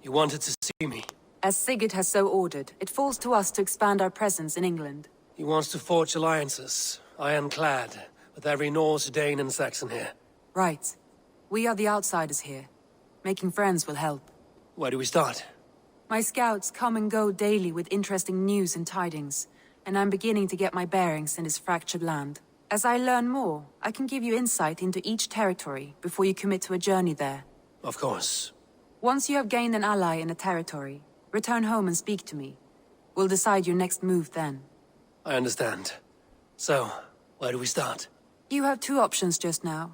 You wanted to see me? As Sigurd has so ordered, it falls to us to expand our presence in England. He wants to forge alliances, ironclad, with every Norse, Dane and Saxon here. Right. We are the outsiders here. Making friends will help. Where do we start? My scouts come and go daily with interesting news and tidings, and I'm beginning to get my bearings in this fractured land. As I learn more, I can give you insight into each territory before you commit to a journey there. Of course. Once you have gained an ally in a territory, return home and speak to me. We'll decide your next move then. I understand. So, where do we start? You have two options just now.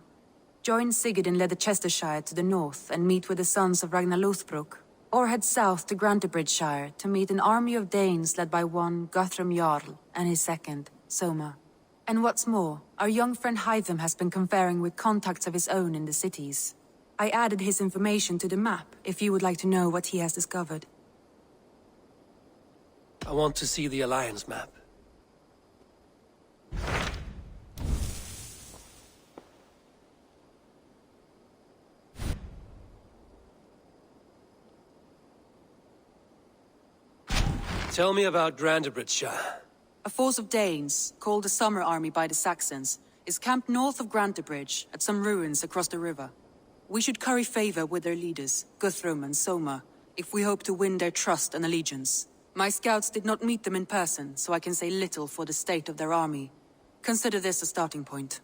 Join Sigurd in Leicestershire to the north and meet with the sons of Ragnar Lothbrok, or head south to Grantebridgeshire to meet an army of Danes led by one Guthrum Jarl and his second, Soma. And what's more, our young friend Hytham has been conferring with contacts of his own in the cities. I added his information to the map if you would like to know what he has discovered. I want to see the Alliance map. Tell me about Grantebridgeshire. A force of Danes, called the Summer Army by the Saxons, is camped north of Grantebridge at some ruins across the river. We should curry favor with their leaders, Guthrum and Soma, if we hope to win their trust and allegiance. My scouts did not meet them in person, so I can say little for the state of their army. Consider this a starting point.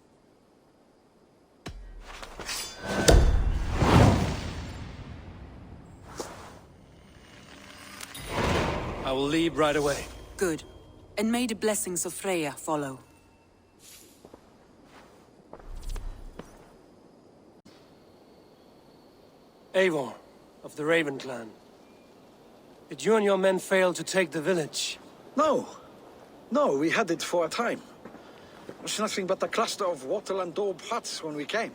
I will leave right away. Good. And may the blessings of Freya follow. Eivor, of the Raven clan. Did you and your men fail to take the village? No. No, we had it for a time. It was nothing but a cluster of wattle and daub huts when we came.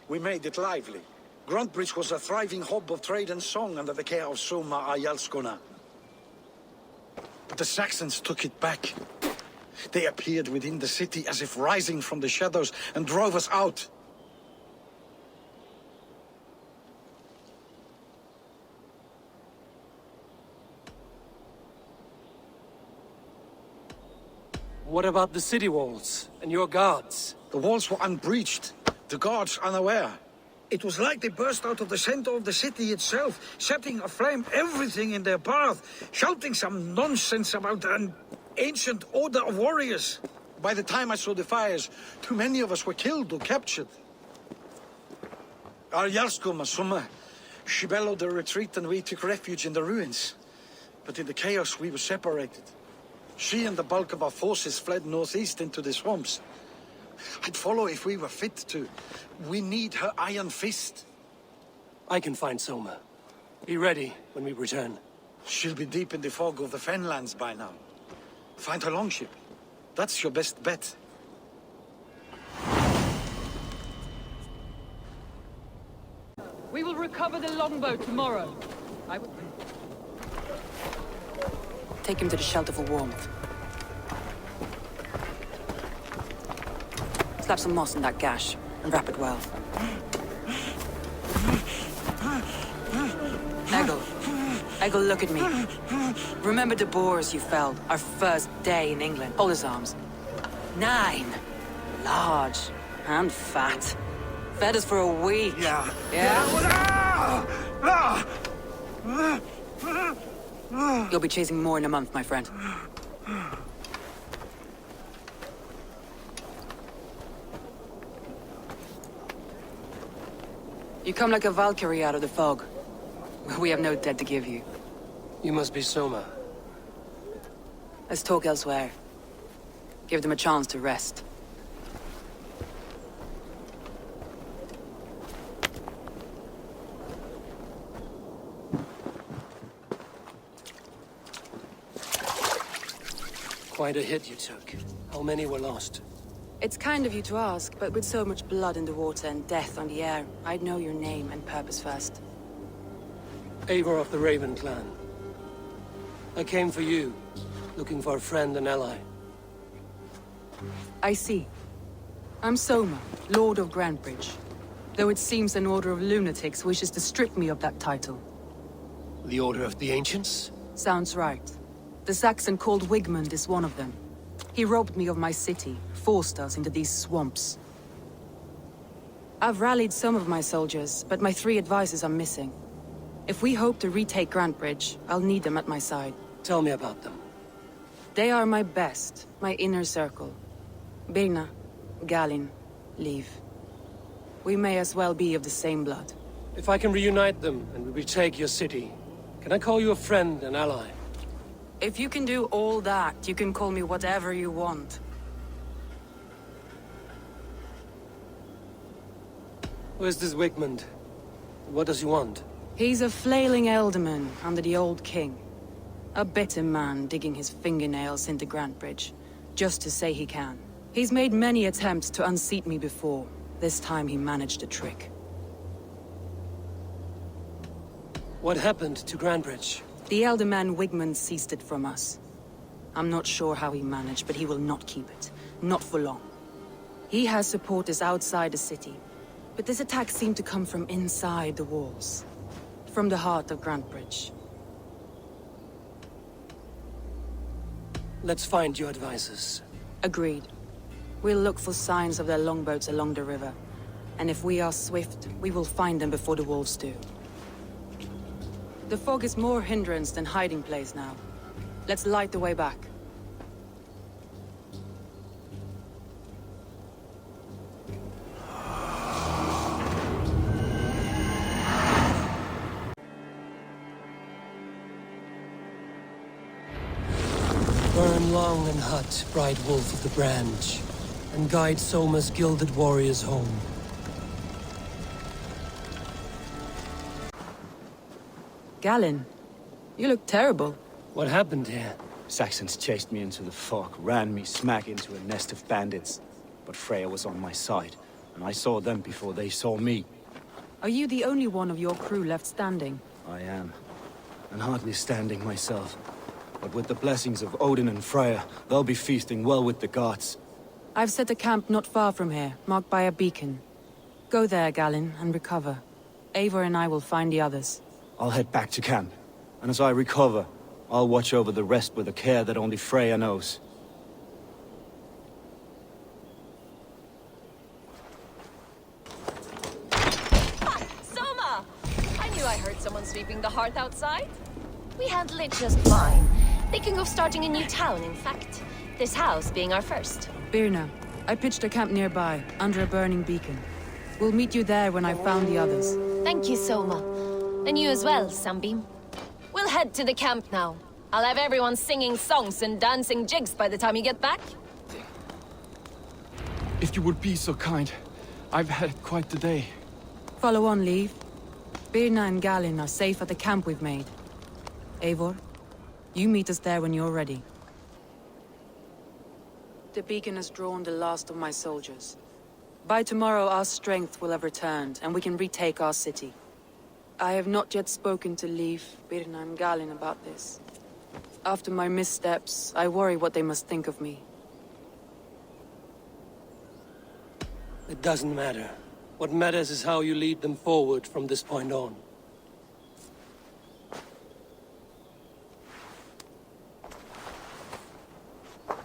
We made it lively. Grantebridge was a thriving hub of trade and song under the care of Soma Ayalskona. But the Saxons took it back. They appeared within the city as if rising from the shadows and drove us out. What about the city walls and your guards? The walls were unbreached, the guards unaware. It was like they burst out of the center of the city itself, setting aflame everything in their path, shouting some nonsense about an ancient order of warriors. By the time I saw the fires, too many of us were killed or captured. Our Jarlskoma, Soma, she bellowed a retreat and we took refuge in the ruins. But in the chaos we were separated. She and the bulk of our forces fled northeast into the swamps. I'd follow if we were fit to. We need her iron fist. I can find Soma. Be ready when we return. She'll be deep in the fog of the Fenlands by now. Find her longship. That's your best bet. We will recover the longbow tomorrow. Take him to the shelter for warmth. Slap some moss in that gash, and wrap it well. Egil, look at me. Remember the boars you felled, our first day in England? Hold his arms. 9. Large and fat. Fed us for a week. Yeah. You'll be chasing more in a month, my friend. You come like a Valkyrie out of the fog. We have no dead to give you. You must be Soma. Let's talk elsewhere. Give them a chance to rest. Quite a hit you took. How many were lost? It's kind of you to ask, but with so much blood in the water and death on the air, I'd know your name and purpose first. Eivor of the Raven clan. I came for you, looking for a friend and ally. I see. I'm Soma, Lord of Grantebridge. Though it seems an order of lunatics wishes to strip me of that title. The Order of the Ancients? Sounds right. The Saxon called Wigmund is one of them. He robbed me of my city, forced us into these swamps. I've rallied some of my soldiers, but my 3 advisors are missing. If we hope to retake Grantebridge, I'll need them at my side. Tell me about them. They are my best, my inner circle. Birna, Galin, Liv. We may as well be of the same blood. If I can reunite them and we retake your city, can I call you a friend and ally? If you can do all that, you can call me whatever you want. Where's this Wigmund? What does he want? He's a flailing elderman under the old king. A bitter man digging his fingernails into Grantebridge, just to say he can. He's made many attempts to unseat me before. This time he managed a trick. What happened to Grantebridge? The elderman Wigmund seized it from us. I'm not sure how he managed, but he will not keep it. Not for long. He has supporters outside the city, but this attack seemed to come from inside the walls. From the heart of Grantebridge. Let's find your advisors. Agreed. We'll look for signs of their longboats along the river. And if we are swift, we will find them before the wolves do. The fog is more hindrance than hiding place now. Let's light the way back. Burn long and hot, bright wolf of the branch, and guide Soma's gilded warriors home. Galin, you look terrible. What happened here? Saxons chased me into the fog, ran me smack into a nest of bandits. But Freya was on my side, and I saw them before they saw me. Are you the only one of your crew left standing? I am. And hardly standing myself. But with the blessings of Odin and Freya, they'll be feasting well with the gods. I've set a camp not far from here, marked by a beacon. Go there, Galin, and recover. Eivor and I will find the others. I'll head back to camp. And as I recover, I'll watch over the rest with a care that only Freya knows. Soma! I knew I heard someone sweeping the hearth outside. We handle it just fine. Thinking of starting a new town, in fact. This house being our first. Birna, I pitched a camp nearby, under a burning beacon. We'll meet you there when I've found the others. Thank you, Soma. And you as well, Sunbeam. We'll head to the camp now. I'll have everyone singing songs and dancing jigs by the time you get back. If you would be so kind. I've had quite the day. Follow on, Liv. Birna and Galin are safe at the camp we've made. Eivor, you meet us there when you're ready. The beacon has drawn the last of my soldiers. By tomorrow our strength will have returned, and we can retake our city. I have not yet spoken to Liv, Birna and Galin about this. After my missteps, I worry what they must think of me. It doesn't matter. What matters is how you lead them forward from this point on.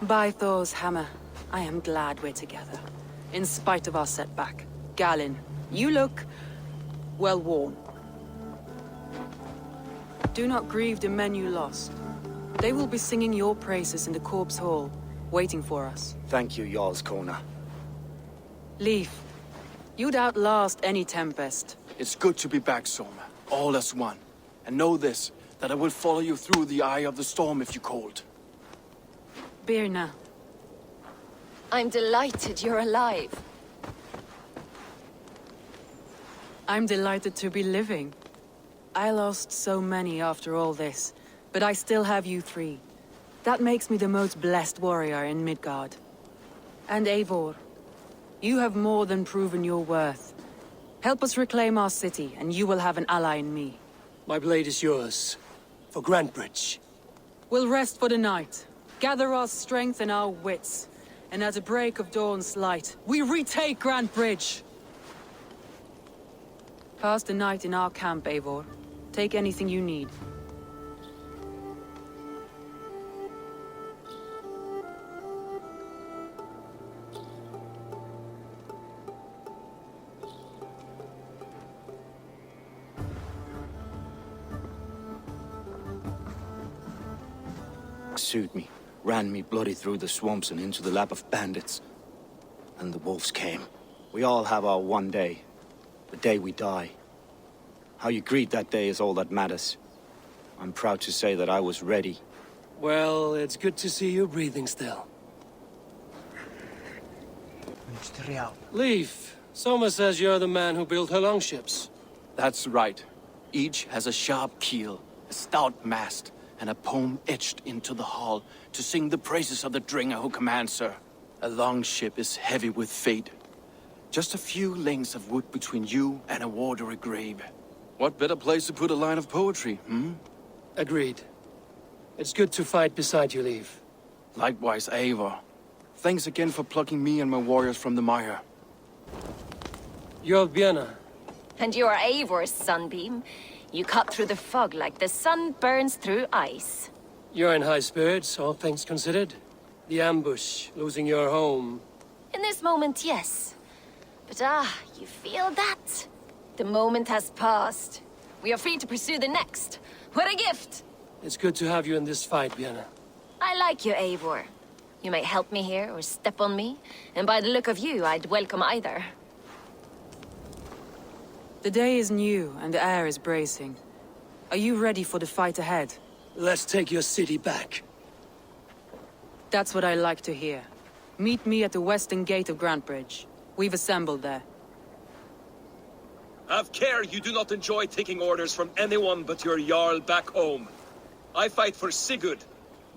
By Thor's hammer, I am glad we're together. In spite of our setback. Galin, you look well worn. Do not grieve the men you lost. They will be singing your praises in the Corpse Hall, waiting for us. Thank you, Jarl's Kona. Leif, you'd outlast any tempest. It's good to be back, Soma. All as one. And know this, that I will follow you through the eye of the storm if you called. Birna, I'm delighted you're alive. I'm delighted to be living. I lost so many after all this, but I still have you three. That makes me the most blessed warrior in Midgard. And Eivor, you have more than proven your worth. Help us reclaim our city, and you will have an ally in me. My blade is yours. For Grantebridge. We'll rest for the night, gather our strength and our wits, and at the break of dawn's light, we retake Grantebridge! Pass the night in our camp, Eivor. Take anything you need. Pursued me, ran me bloody through the swamps and into the lap of bandits. And the wolves came. We all have our one day. The day we die. How you greet that day is all that matters. I'm proud to say that I was ready. Well, it's good to see you breathing still. Leif, Soma says you're the man who built her longships. That's right. Each has a sharp keel, a stout mast, and a poem etched into the hull to sing the praises of the Dringer who commands her. A longship is heavy with fate. Just a few lengths of wood between you and a watery grave. What better place to put a line of poetry, hmm? Agreed. It's good to fight beside you, Leif. Likewise, Eivor. Thanks again for plucking me and my warriors from the mire. You're Björna. And you are Eivor's sunbeam. You cut through the fog like the sun burns through ice. You're in high spirits, all things considered. The ambush, losing your home. In this moment, yes. But you feel that? The moment has passed. We are free to pursue the next. What a gift! It's good to have you in this fight, Björna. I like you, Eivor. You may help me here or step on me, and by the look of you, I'd welcome either. The day is new and the air is bracing. Are you ready for the fight ahead? Let's take your city back. That's what I like to hear. Meet me at the western gate of Grantebridge. We've assembled there. Have care you do not enjoy taking orders from anyone but your Jarl back home. I fight for Sigurd,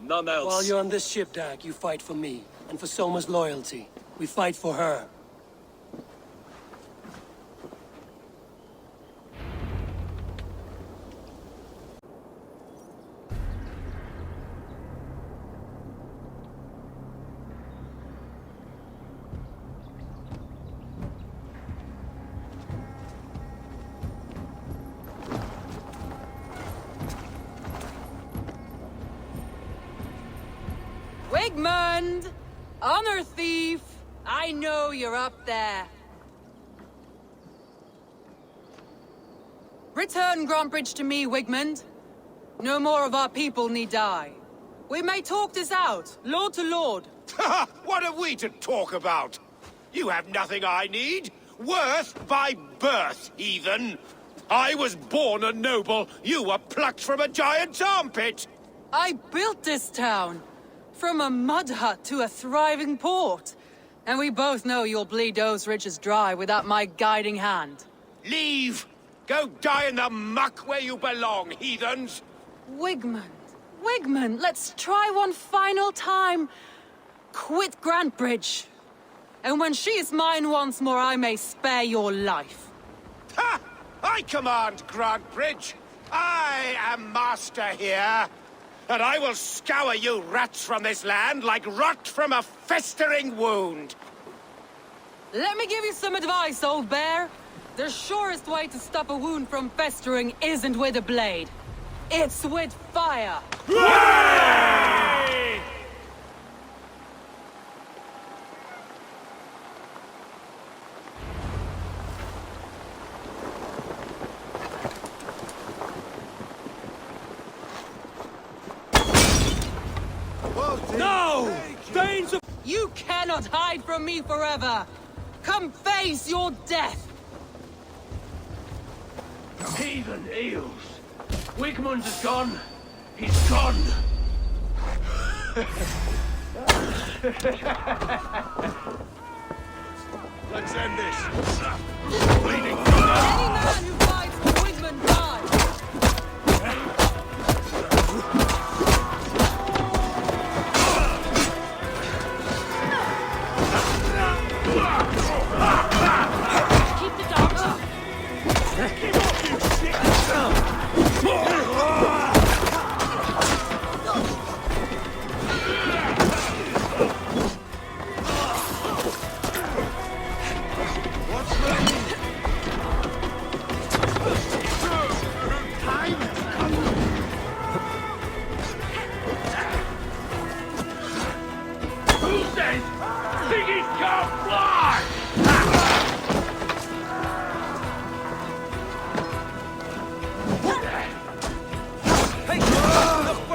none else. While you're on this ship, Dag, you fight for me, and for Soma's loyalty. We fight for her. Wigmund! Honor thief! I know you're up there. Return Grantebridge to me, Wigmund. No more of our people need die. We may talk this out, lord to lord. What have we to talk about? You have nothing I need. Worth by birth, heathen. I was born a noble. You were plucked from a giant's armpit. I built this town. From a mud hut to a thriving port. And we both know you'll bleed those riches dry without my guiding hand. Leave! Go die in the muck where you belong, heathens! Wigmund, let's try one final time. Quit Grantebridge. And when she is mine once more, I may spare your life. Ha! I command Grantebridge. I am master here. And I will scour you rats from this land like rot from a festering wound. Let me give you some advice, old bear. The surest way to stop a wound from festering isn't with a blade. It's with fire. Hooray! No! Danes of... You cannot hide from me forever. Come face your death. Heathen eels. Wigmund is gone. He's gone. Let's end this. Bleeding. Any man who fights for Wigmund dies. Keep the dogs up. Keep off, you shit!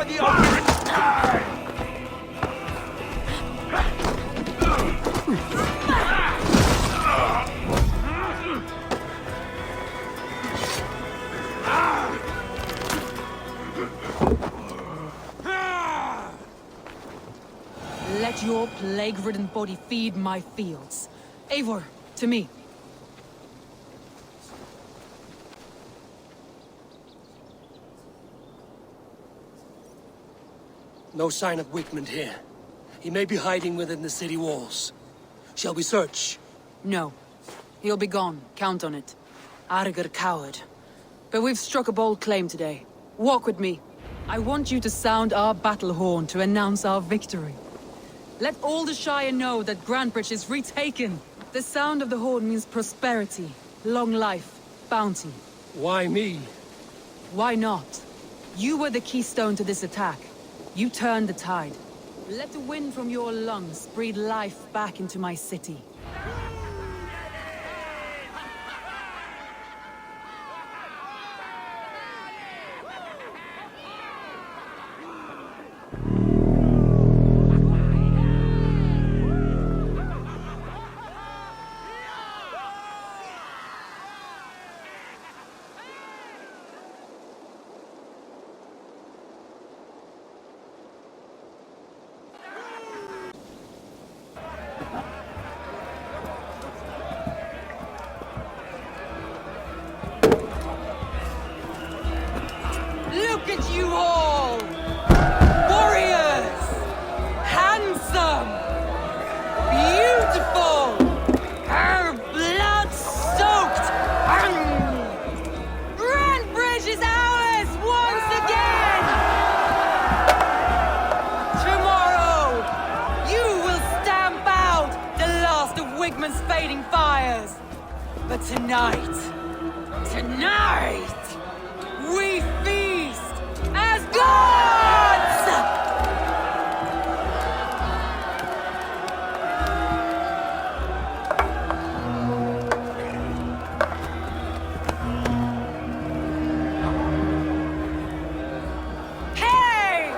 bloody honor and die! Let your plague-ridden body feed my fields. Eivor, to me. No sign of Wigmund here. He may be hiding within the city walls. Shall we search? No. He'll be gone. Count on it. Arger coward. But we've struck a bold claim today. Walk with me. I want you to sound our battle horn to announce our victory. Let all the Shire know that Grantebridge is retaken. The sound of the horn means prosperity, long life, bounty. Why me? Why not? You were the keystone to this attack. You turned the tide. Let the wind from your lungs breathe life back into my city. Look at you all! Warriors! Handsome! Beautiful! Blood-soaked! Grantebridge is ours once again! Tomorrow, you will stamp out the last of Wigmund's fading fires. But tonight, we feast as gods! Hey!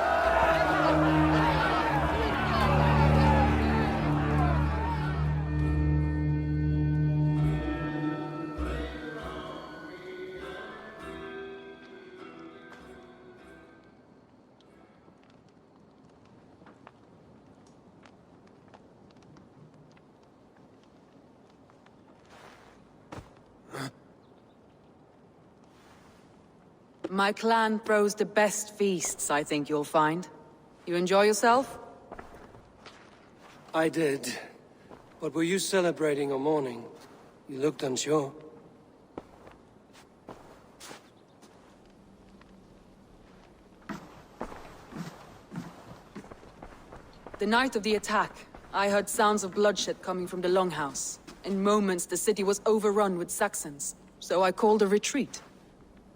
My clan throws the best feasts, I think you'll find. You enjoy yourself? I did. But were you celebrating or mourning? You looked unsure. The night of the attack, I heard sounds of bloodshed coming from the Longhouse. In moments, the city was overrun with Saxons, so I called a retreat.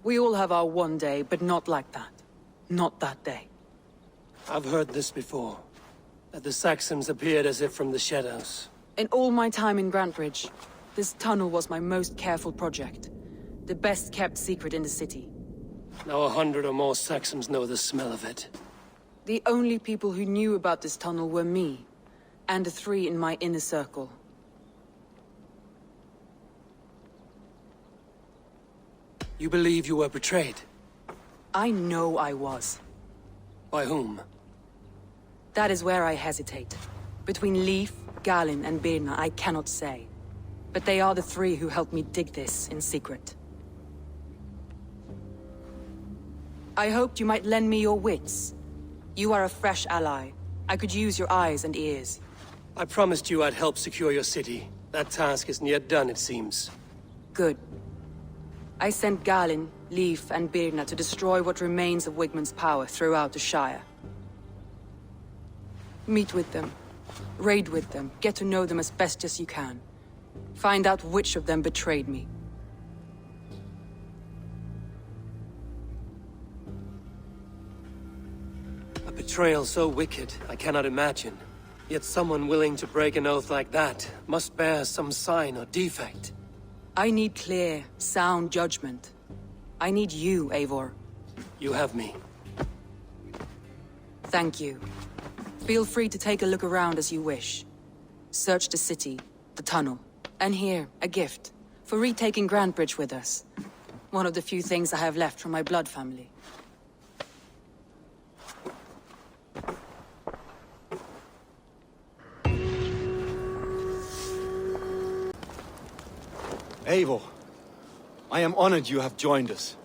We all have our one day, but not like that. Not that day. I've heard this before. That the Saxons appeared as if from the shadows. In all my time in Grantebridge, this tunnel was my most careful project. The best kept secret in the city. Now 100 or more Saxons know the smell of it. The only people who knew about this tunnel were me, and the 3 in my inner circle. You believe you were betrayed? I know I was. By whom? That is where I hesitate. Between Leif, Galin, and Birna, I cannot say. But they are the 3 who helped me dig this in secret. I hoped you might lend me your wits. You are a fresh ally. I could use your eyes and ears. I promised you I'd help secure your city. That task isn't yet done, it seems. Good. I sent Galin, Leif, and Birna to destroy what remains of Wigmund's power throughout the Shire. Meet with them. Raid with them. Get to know them as best as you can. Find out which of them betrayed me. A betrayal so wicked, I cannot imagine. Yet someone willing to break an oath like that must bear some sign or defect. I need clear, sound judgment. I need you, Eivor. You have me. Thank you. Feel free to take a look around as you wish. Search the city, the tunnel, and here, a gift, for retaking Grantebridge with us. One of the few things I have left from my blood family. Eivor, I am honored you have joined us.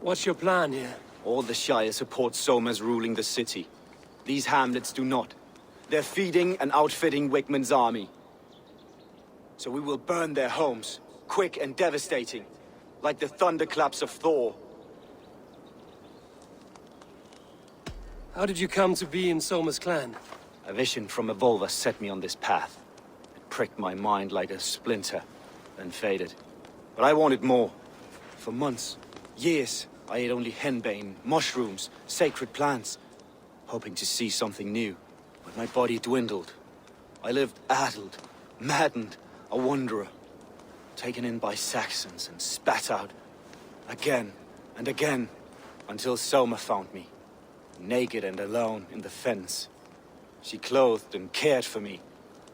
What's your plan here? All the Shire support Soma's ruling the city. These hamlets do not. They're feeding and outfitting Wickman's army. So we will burn their homes, quick and devastating, like the thunderclaps of Thor. How did you come to be in Soma's clan? A vision from Evolva set me on this path. It pricked my mind like a splinter, then faded. But I wanted more. For months, years, I ate only henbane, mushrooms, sacred plants, hoping to see something new. But my body dwindled. I lived addled, maddened, a wanderer, taken in by Saxons and spat out, again and again, until Soma found me, naked and alone in the fens. She clothed and cared for me,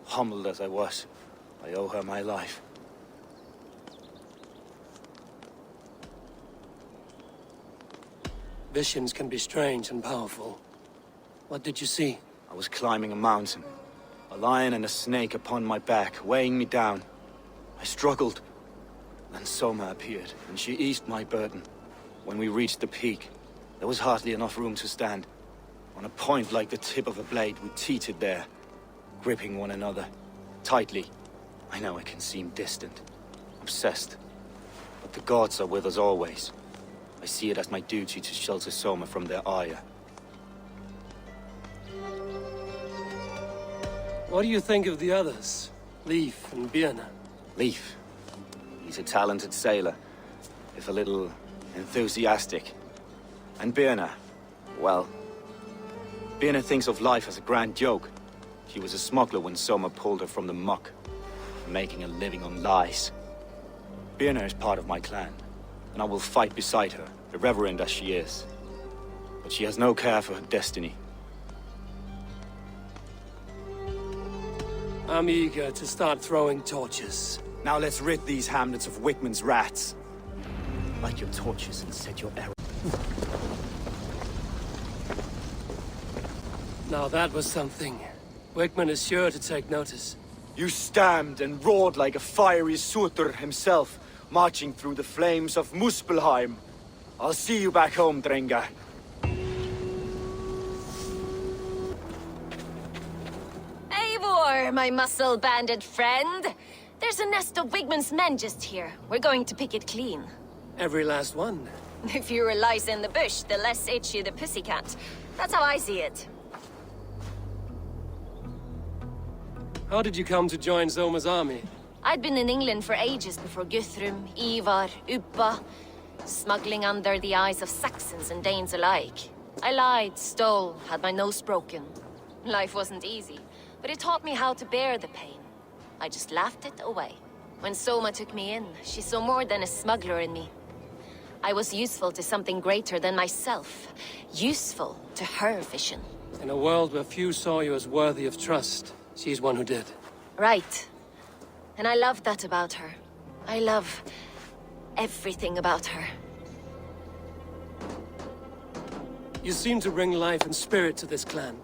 humbled as I was. I owe her my life. Visions can be strange and powerful. What did you see? I was climbing a mountain. A lion and a snake upon my back, weighing me down. I struggled. Then Soma appeared, and she eased my burden. When we reached the peak, there was hardly enough room to stand. On a point like the tip of a blade, we teetered there, gripping one another, tightly. I know it can seem distant, obsessed. But the gods are with us always. I see it as my duty to shelter Soma from their ire. What do you think of the others? Leif and Birna? Leif. He's a talented sailor, if a little enthusiastic. And Birna, well... Birna thinks of life as a grand joke. She was a smuggler when Soma pulled her from the muck, making a living on lies. Birna is part of my clan, and I will fight beside her, irreverent as she is. But she has no care for her destiny. I'm eager to start throwing torches. Now let's rid these hamlets of Wickman's rats. Light your torches and set your arrows. Now that was something. Wickman is sure to take notice. You stamped and roared like a fiery Surtur himself, marching through the flames of Muspelheim. I'll see you back home, Drenga. Eivor, my muscle-banded friend. There's a nest of Wigman's men just here. We're going to pick it clean. Every last one. The fewer lies in the bush, the less itchy the pussycat. That's how I see it. How did you come to join Soma's army? I'd been in England for ages before Guthrum, Ivar, Uppa, smuggling under the eyes of Saxons and Danes alike. I lied, stole, had my nose broken. Life wasn't easy, but it taught me how to bear the pain. I just laughed it away. When Soma took me in, she saw more than a smuggler in me. I was useful to something greater than myself. Useful to her vision. In a world where few saw you as worthy of trust, she's one who did. Right. And I love that about her. I love everything about her. You seem to bring life and spirit to this clan.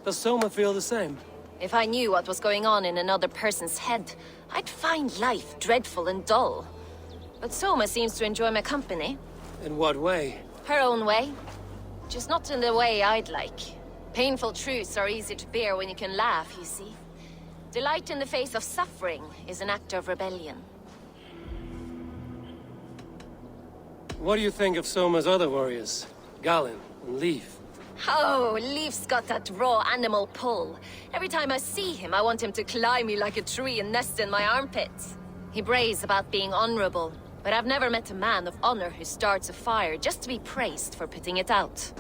Does Soma feel the same? If I knew what was going on in another person's head, I'd find life dreadful and dull. But Soma seems to enjoy my company. In what way? Her own way. Just not in the way I'd like. Painful truths are easy to bear when you can laugh, you see. Delight in the face of suffering is an act of rebellion. What do you think of Soma's other warriors? Galinn and Leif? Oh, Leif's got that raw animal pull. Every time I see him, I want him to climb me like a tree and nest in my armpits. He brays about being honorable, but I've never met a man of honor who starts a fire just to be praised for putting it out.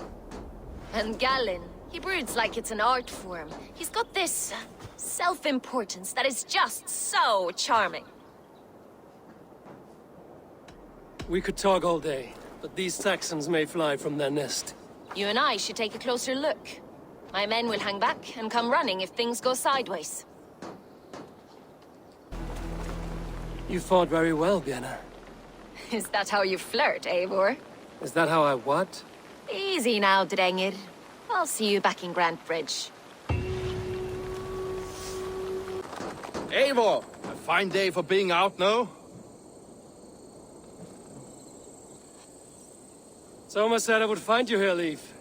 And Galinn, he broods like it's an art form. He's got this self-importance that is just so charming. We could talk all day, but these Saxons may fly from their nest. You and I should take a closer look. My men will hang back and come running if things go sideways. You fought very well, Björna. Is that how you flirt, Eivor? Is that how I what? Easy now, Drengir. I'll see you back in Grantebridge. Eivor! A fine day for being out, no? Soma said I would find you here, Leif.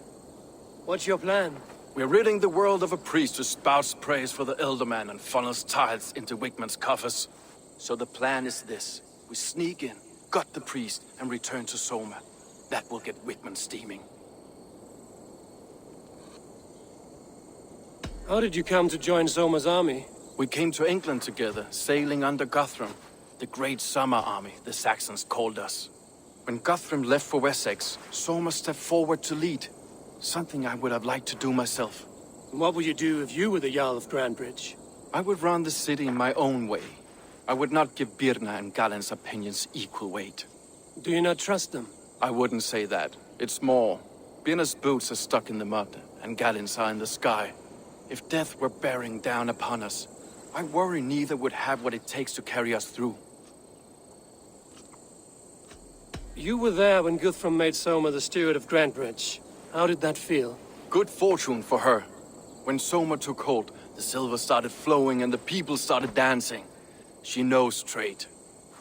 What's your plan? We're ridding the world of a priest who spouts praise for the Elderman and funnels tithes into Wigman's coffers. So the plan is this. We sneak in, gut the priest, and return to Soma. That will get Wigman steaming. How did you come to join Soma's army? We came to England together, sailing under Guthrum. The Great Summer Army, the Saxons called us. When Guthrum left for Wessex, Soma stepped forward to lead. Something I would have liked to do myself. And what would you do if you were the Jarl of Grantebridge? I would run the city in my own way. I would not give Birna and Galen's opinions equal weight. Do you not trust them? I wouldn't say that. It's more. Birna's boots are stuck in the mud, and Galen's are in the sky. If death were bearing down upon us, I worry neither would have what it takes to carry us through. You were there when Guthrum made Soma the steward of Grantebridge. How did that feel? Good fortune for her. When Soma took hold, the silver started flowing and the people started dancing. She knows trade.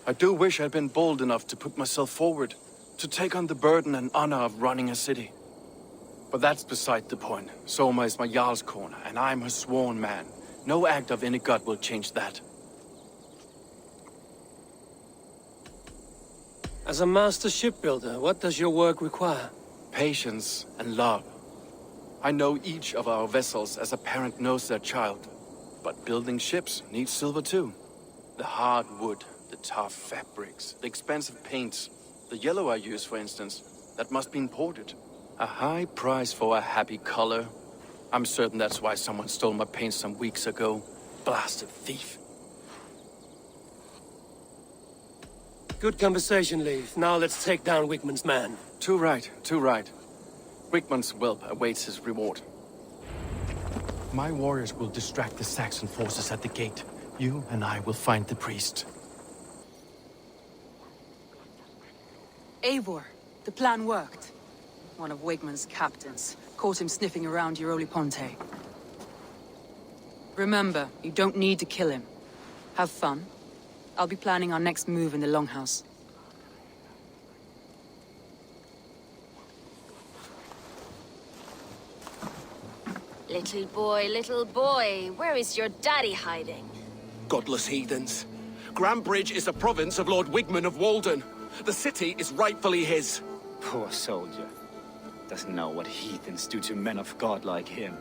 I do wish I'd been bold enough to put myself forward, to take on the burden and honor of running a city. But that's beside the point. Soma is my Jarl's corner, and I'm her sworn man. No act of any god will change that. As a master shipbuilder, what does your work require? Patience and love. I know each of our vessels as a parent knows their child. But building ships needs silver too. The hard wood, the tough fabrics, the expensive paints. The yellow I use, for instance, that must be imported. A high price for a happy color. I'm certain that's why someone stole my paint some weeks ago. Blasted thief. Good conversation, Leif. Now let's take down Wigman's man. Too right, too right. Wigman's whelp awaits his reward. My warriors will distract the Saxon forces at the gate. You and I will find the priest. Eivor, the plan worked. One of Wigman's captains caught him sniffing around Euroli Ponte. Remember, you don't need to kill him. Have fun. I'll be planning our next move in the Longhouse. Little boy, where is your daddy hiding? Godless heathens. Grantebridge is a province of Lord Wigman of Walden. The city is rightfully his. Poor soldier. Doesn't know what heathens do to men of God like him.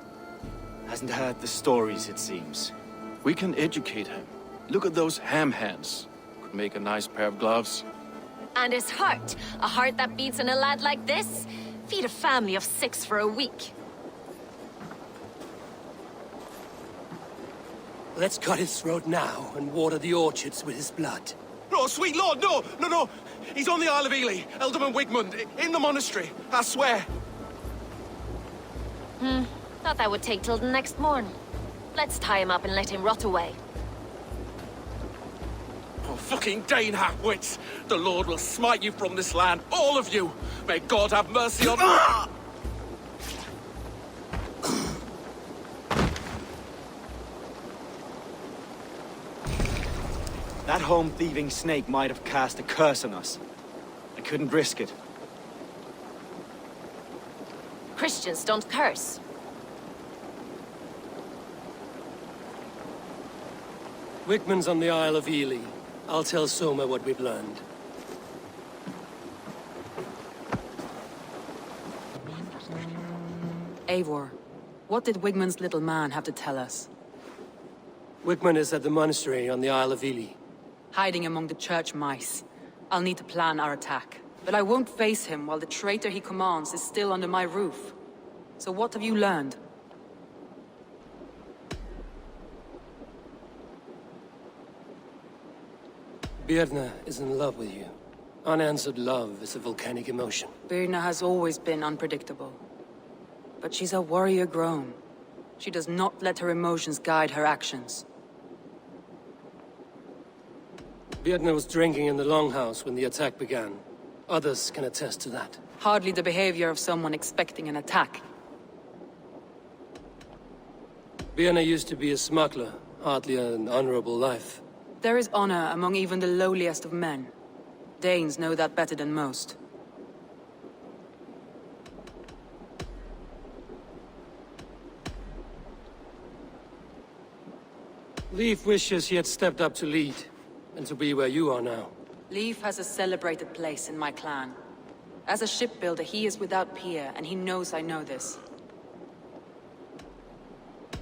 Hasn't heard the stories, it seems. We can educate him. Look at those ham hands. Could make a nice pair of gloves. And his heart. A heart that beats in a lad like this? Feed a family of 6 for a week. Let's cut his throat now and water the orchards with his blood. No, sweet lord, no! He's on the Isle of Ely, Elderman Wigmund, in the monastery, I swear. Thought that would take till the next morn. Let's tie him up and let him rot away. Oh, fucking Dane half-wits! The Lord will smite you from this land, all of you! May God have mercy on... That home-thieving snake might have cast a curse on us. I couldn't risk it. Christians don't curse. Wigman's on the Isle of Ely. I'll tell Soma what we've learned. Eivor, what did Wigman's little man have to tell us? Wigman is at the monastery on the Isle of Ely. Hiding among the church mice. I'll need to plan our attack. But I won't face him while the traitor he commands is still under my roof. So what have you learned? Birna is in love with you. Unanswered love is a volcanic emotion. Birna has always been unpredictable. but she's a warrior grown. She does not let her emotions guide her actions. Vietna was drinking in the Longhouse when the attack began. Others can attest to that. Hardly the behavior of someone expecting an attack. Vietna used to be a smuggler, hardly an honorable life. There is honor among even the lowliest of men. Danes know that better than most. Leif wishes he had stepped up to lead, and to be where you are now. Leif has a celebrated place in my clan. As a shipbuilder, he is without peer, and he knows I know this.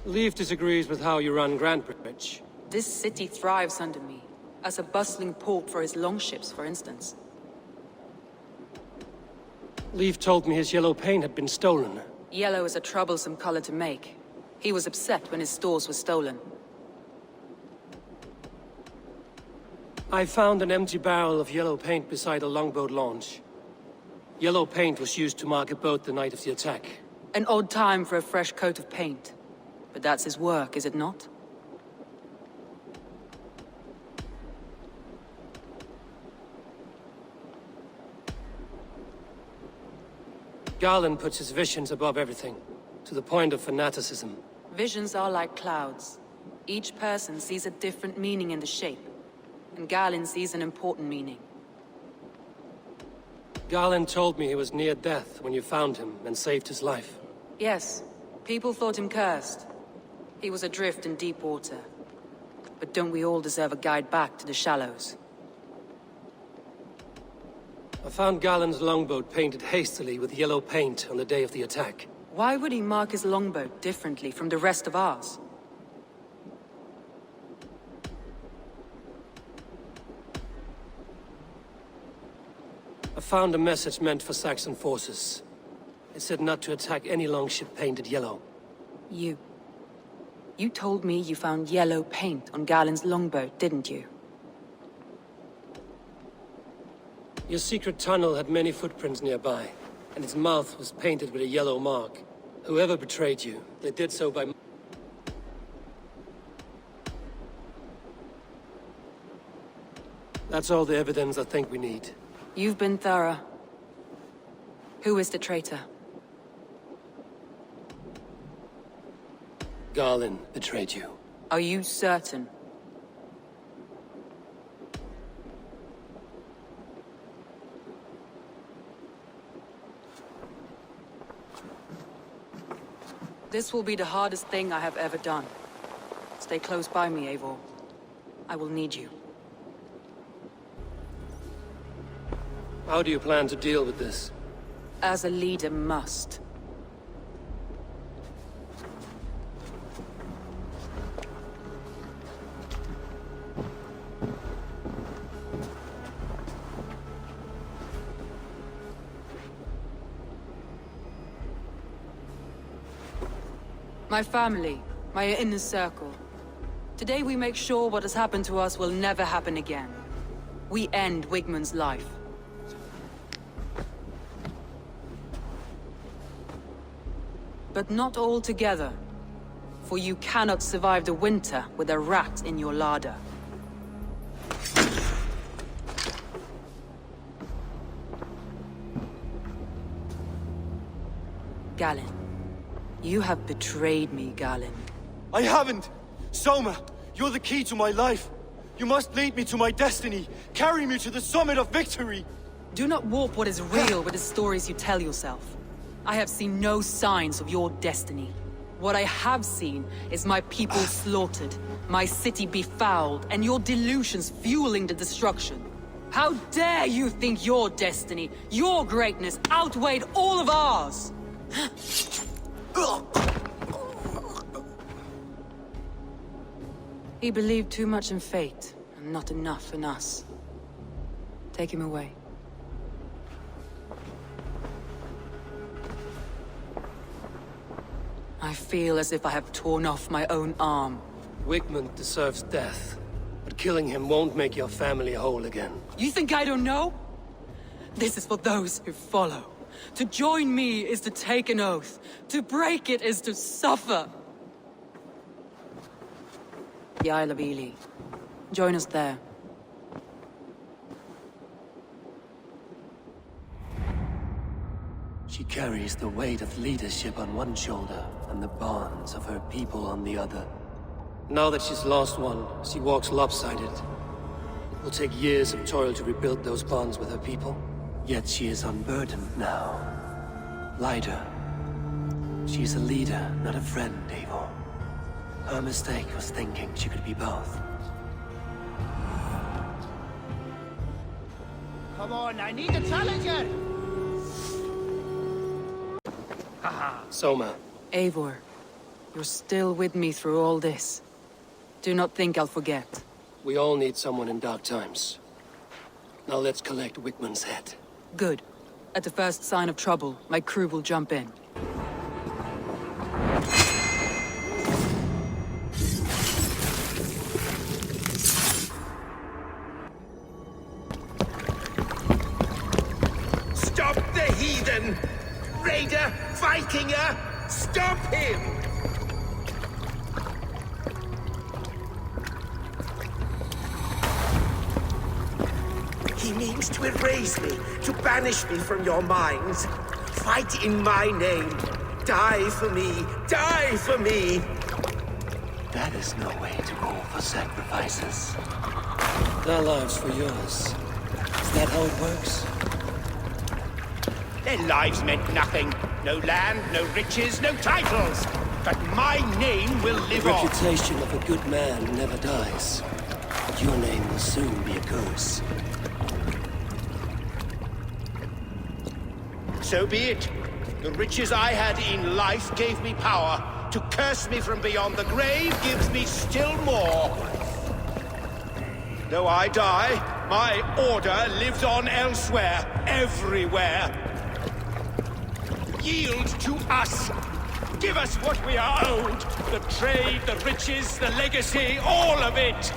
Leif disagrees with how you run Grantebridge. This city thrives under me, as a bustling port for his longships, for instance. Leif told me his yellow paint had been stolen. Yellow is a troublesome color to make. He was upset when his stores were stolen. I found an empty barrel of yellow paint beside a longboat launch. Yellow paint was used to mark a boat the night of the attack. An odd time for a fresh coat of paint. But that's his work, is it not? Garland puts his visions above everything, to the point of fanaticism. Visions are like clouds. Each person sees a different meaning in the shape. And Garland sees an important meaning. Garland told me he was near death when you found him and saved his life. Yes, people thought him cursed. He was adrift in deep water. But don't we all deserve a guide back to the shallows? I found Garland's longboat painted hastily with yellow paint on the day of the attack. Why would he mark his longboat differently from the rest of ours? I found a message meant for Saxon forces. It said not to attack any longship painted yellow. You told me you found yellow paint on Garland's longboat, didn't you? Your secret tunnel had many footprints nearby, and its mouth was painted with a yellow mark. Whoever betrayed you, they did so by... That's all the evidence I think we need. You've been thorough. Who is the traitor? Garland betrayed you. Are you certain? This will be the hardest thing I have ever done. Stay close by me, Eivor. I will need you. How do you plan to deal with this? As a leader must. My family, my inner circle. Today we make sure what has happened to us will never happen again. We end Wigmund's life. But not all together. For you cannot survive the winter with a rat in your larder. Galen. You have betrayed me, Galen. I haven't! Soma, you're the key to my life. You must lead me to my destiny. Carry me to the summit of victory. Do not warp what is real with the stories you tell yourself. I have seen no signs of your destiny. What I have seen is my people slaughtered, my city befouled, and your delusions fueling the destruction. How dare you think your destiny, your greatness, outweighed all of ours? He believed too much in fate, and not enough in us. Take him away. I feel as if I have torn off my own arm. Wigmund deserves death, but killing him won't make your family whole again. You think I don't know? This is for those who follow. To join me is to take an oath. To break it is to suffer. The Isle of Ely. Join us there. She carries the weight of leadership on one shoulder and the bonds of her people on the other. Now that she's lost one, she walks lopsided. It will take years of toil to rebuild those bonds with her people. Yet she is unburdened now. Lighter. She's a leader, not a friend, Eivor. Her mistake was thinking she could be both. Come on, I need a challenger! Soma. Eivor, you're still with me through all this. Do not think I'll forget. We all need someone in dark times. Now let's collect Wickman's head. Good. At the first sign of trouble, my crew will jump in. Stop the heathen! Raider! Vikinger! Stop him! He means to erase me, to banish me from your minds. Fight in my name. Die for me. Die for me. That is no way to call for sacrifices. Their lives for yours. Is that how it works? Their lives meant nothing. No land, no riches, no titles. But my name will live The on. reputation of a good man never dies. But your name will soon be a curse. So be it. The riches I had in life gave me power. To curse me from beyond the grave gives me still more. Though I die, my order lives on elsewhere, everywhere. Yield to us. Give us what we are owed. The trade, the riches, the legacy, all of it.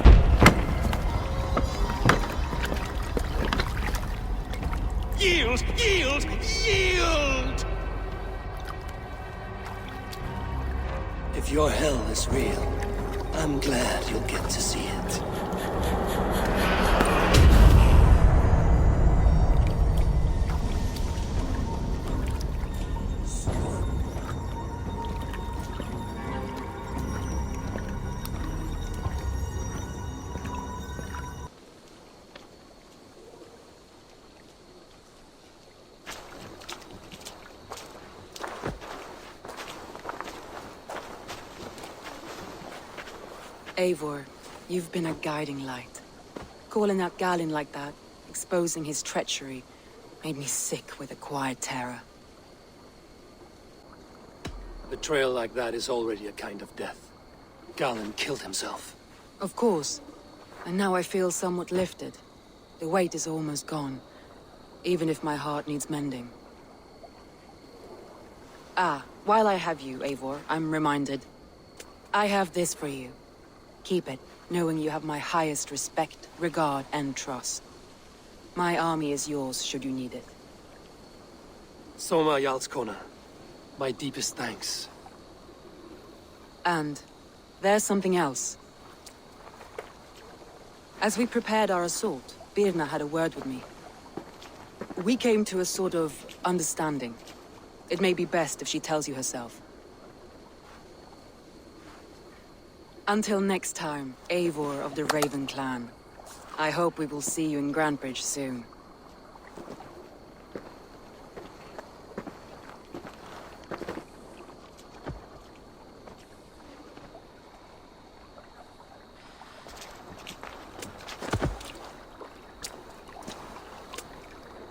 Yield! Yield! Yield! If your hell is real, I'm glad you'll get to see it. Eivor, you've been a guiding light. Calling out Galin like that, exposing his treachery, made me sick with a quiet terror. Betrayal like that is already a kind of death. Galin killed himself. Of course. And now I feel somewhat lifted. The weight is almost gone, even if my heart needs mending. Ah, while I have you, Eivor, I'm reminded. I have this for you. Keep it, knowing you have my highest respect, regard, and trust. My army is yours, should you need it. Soma Jarlskona, my deepest thanks. And there's something else. As we prepared our assault, Birna had a word with me. We came to a sort of understanding. It may be best if she tells you herself. Until next time, Eivor of the Raven Clan. I hope we will see you in Grantebridge soon.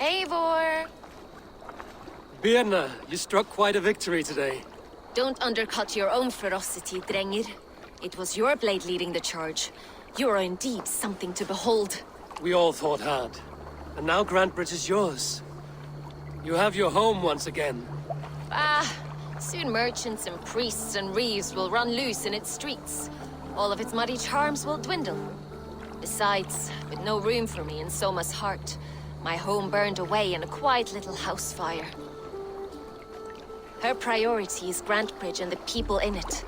Eivor! Birna, you struck quite a victory today. Don't undercut your own ferocity, Drengir. It was your blade leading the charge. You are indeed something to behold. We all thought hard. And now Grantebridge is yours. You have your home once again. Soon merchants and priests and reeves will run loose in its streets. All of its muddy charms will dwindle. Besides, with no room for me in Soma's heart, My home burned away in a quiet little house fire. Her priority is Grantebridge and the people in it.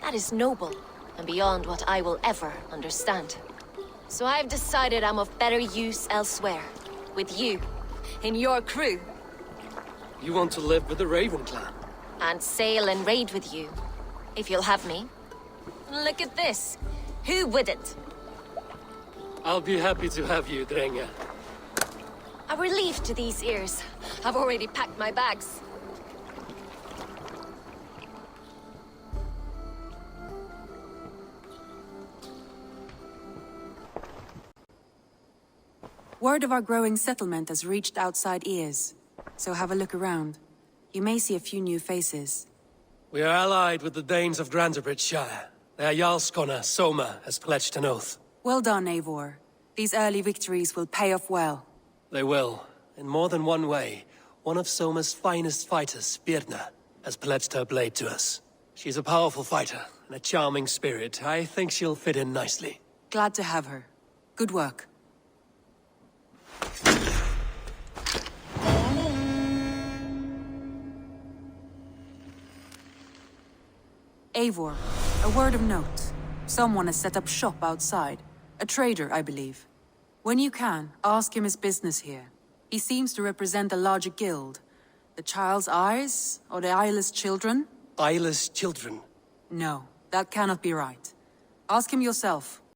That is noble, and beyond what I will ever understand. So I've decided I'm of better use elsewhere. With you, in your crew. You want to live with the Raven clan? And sail and raid with you, if you'll have me. Look at this. Who wouldn't? I'll be happy to have you, Drenge. A relief to these ears. I've already packed my bags. Word of our growing settlement has reached outside ears, so have a look around. You may see a few new faces. We are allied with the Danes of Grantebridgeshire. Their Jarlskona, Soma, has pledged an oath. Well done, Eivor. These early victories will pay off well. They will. In more than one way, one of Soma's finest fighters, Birna, has pledged her blade to us. She's a powerful fighter and a charming spirit. I think she'll fit in nicely. Glad to have her. Good work. Eivor, a word of note. Someone has set up shop outside. A trader, I believe. When you can, ask him his business here. He seems to represent a larger guild. The Child's Eyes, or the Eyeless Children? Eyeless children. No, that cannot be right. Ask him yourself.